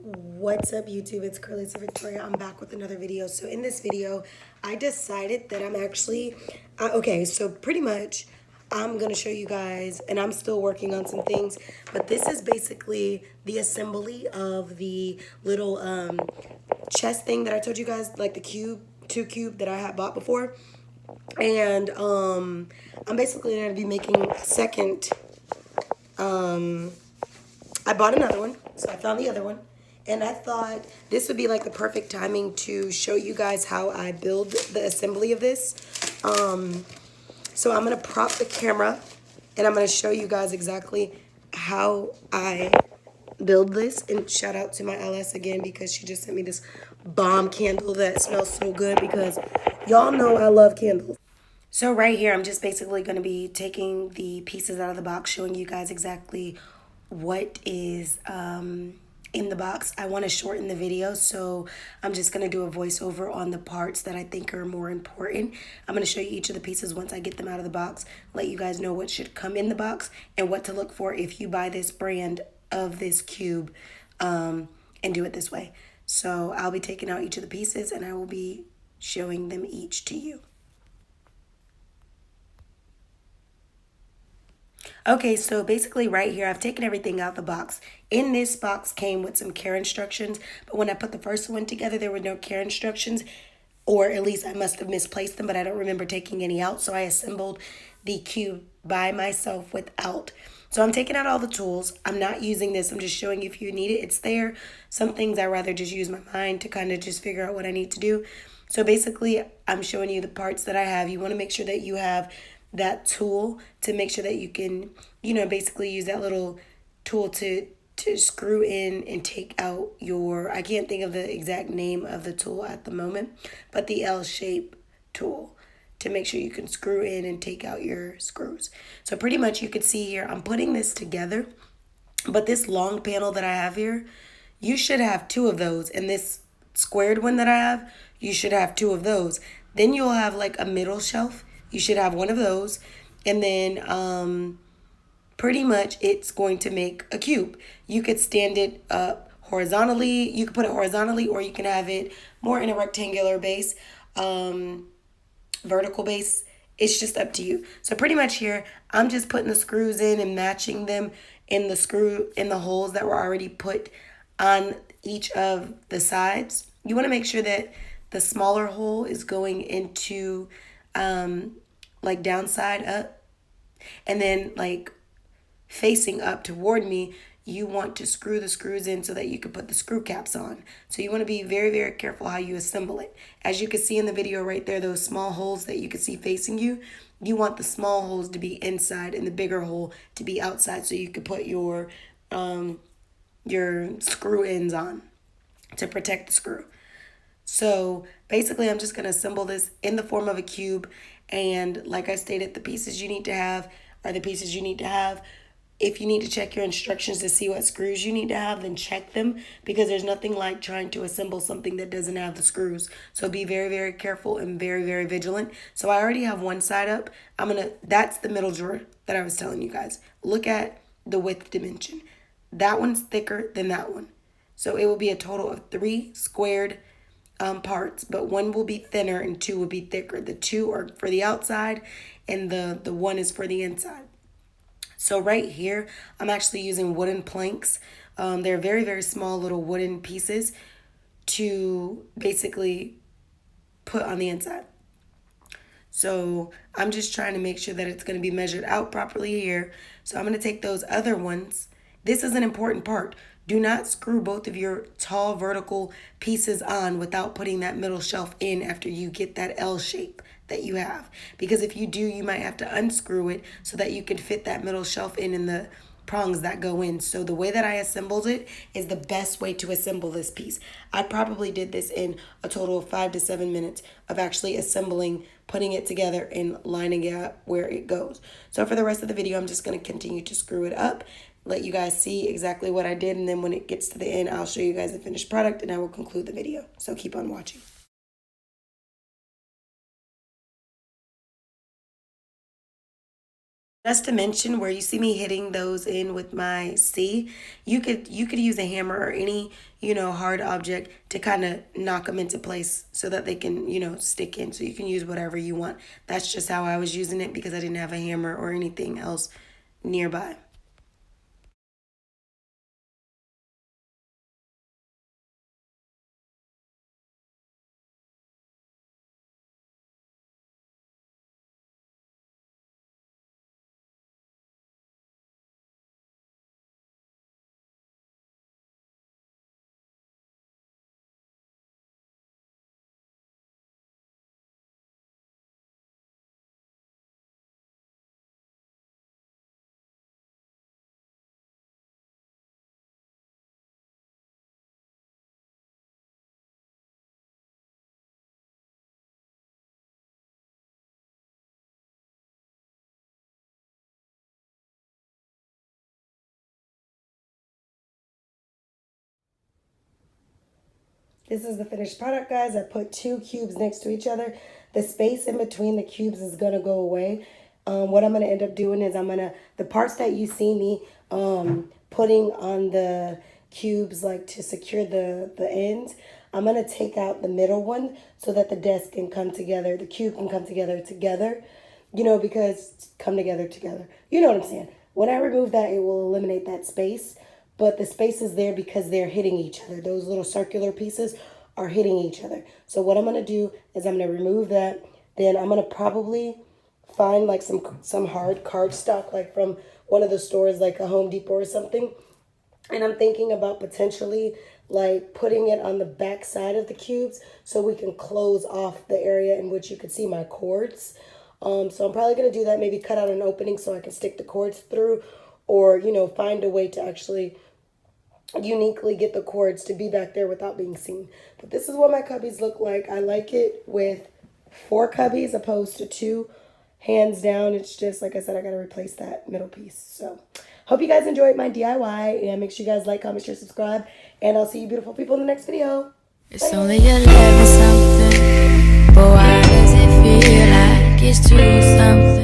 What's up, YouTube? It's Curly's Victoria. I'm back with another video. So in this video, I decided that I'm actually okay. So pretty much, I'm gonna show you guys, and I'm still working on some things. But this is basically the assembly of the little chest thing that I told you guys, like the cube, 2 cube that I had bought before. And I'm basically gonna be making a second. I bought another one, so I found the other one. And I thought this would be like the perfect timing to show you guys how I build the assembly of this. So I'm going to prop the camera and I'm going to show you guys exactly how I build this. And shout out to my LS again because she just sent me this bomb candle that smells so good because y'all know I love candles. So right here, I'm just basically going to be taking the pieces out of the box, showing you guys exactly what is in the box. I want to shorten the video, so I'm just going to do a voiceover on the parts that I think are more important. I'm going to show you each of the pieces once I get them out of the box, let you guys know what should come in the box and what to look for if you buy this brand of this cube and do it this way. So I'll be taking out each of the pieces and I will be showing them each to you. Okay, so basically right here, I've taken everything out the box. In this box came with some care instructions, but when I put the first one together, there were no care instructions, or at least I must have misplaced them, but I don't remember taking any out, so I assembled the cube by myself without. So I'm taking out all the tools. I'm not using this. I'm just showing you if you need it. It's there. Some things I rather just use my mind to kind of just figure out what I need to do. So basically, I'm showing you the parts that I have. You want to make sure that you have that tool to make sure that you can, basically use that little tool to screw in and take out your, I can't think of the exact name of the tool at the moment, but the L-shape tool to make sure you can screw in and take out your screws. So pretty much you could see here, I'm putting this together, but this long panel that I have here, you should have 2 of those. And this squared one that I have, you should have 2 of those. Then you'll have like a middle shelf. You should have 1 of those. And then pretty much it's going to make a cube. You could stand it up horizontally. You could put it horizontally, or you can have it more in a rectangular base, vertical base. It's just up to you. So pretty much here, I'm just putting the screws in and matching them in the holes that were already put on each of the sides. You want to make sure that the smaller hole is going into like downside up, and then like facing up toward me, you want to screw the screws in so that you can put the screw caps on. So you want to be very, very careful how you assemble it. As you can see in the video right there, those small holes that you can see facing you, you want the small holes to be inside and the bigger hole to be outside so you can put your screw ends on to protect the screw. So basically, I'm just going to assemble this in the form of a cube. And like I stated, the pieces you need to have are the pieces you need to have. If you need to check your instructions to see what screws you need to have, then check them, because there's nothing like trying to assemble something that doesn't have the screws. So be very, very careful and very, very vigilant. So I already have one side up. That's the middle drawer that I was telling you guys. Look at the width dimension. That one's thicker than that one. So it will be a total of 3 squared parts, but 1 will be thinner and 2 will be thicker. The 2 are for the outside and the 1 is for the inside. So right here, I'm actually using wooden planks. They're very, very small little wooden pieces to basically put on the inside. So I'm just trying to make sure that it's going to be measured out properly here. So I'm going to take those other ones. This is an important part. Do not screw both of your tall vertical pieces on without putting that middle shelf in after you get that L shape that you have. Because if you do, you might have to unscrew it so that you can fit that middle shelf in the prongs that go in. So the way that I assembled it is the best way to assemble this piece. I probably did this in a total of 5 to 7 minutes of actually assembling, putting it together and lining it up where it goes. So for the rest of the video, I'm just going to continue to screw it up, let you guys see exactly what I did, and then when it gets to the end, I'll show you guys the finished product and I will conclude the video. So keep on watching. Just to mention, where you see me hitting those in with my C, you could use a hammer or any, hard object to kind of knock them into place so that they can, stick in. So you can use whatever you want. That's just how I was using it because I didn't have a hammer or anything else nearby. This is the finished product, guys. I put two cubes next to each other. The space in between the cubes is going to go away. What I'm going to end up doing is the parts that you see me putting on the cubes, like to secure the ends, I'm going to take out the middle one so that the desk can come together. The cube can come together, because come together. You know what I'm saying? When I remove that, it will eliminate that space. But the space is there because they're hitting each other. Those little circular pieces are hitting each other. So what I'm going to do is I'm going to remove that. Then I'm going to probably find like some hard cardstock, like from one of the stores, like a Home Depot or something. And I'm thinking about potentially like putting it on the back side of the cubes so we can close off the area in which you could see my cords. So I'm probably going to do that, maybe cut out an opening so I can stick the cords through, or, find a way to actually uniquely get the cords to be back there without being seen. But this is what my cubbies look like. I like it with 4 cubbies opposed to 2. Hands down, it's just, like I said, I got to replace that middle piece. So hope you guys enjoyed my DIY, and make sure you guys like, comment, share, subscribe, and I'll see you beautiful people in the next video. It's only 11 something, but why does it feel like it's 2 something?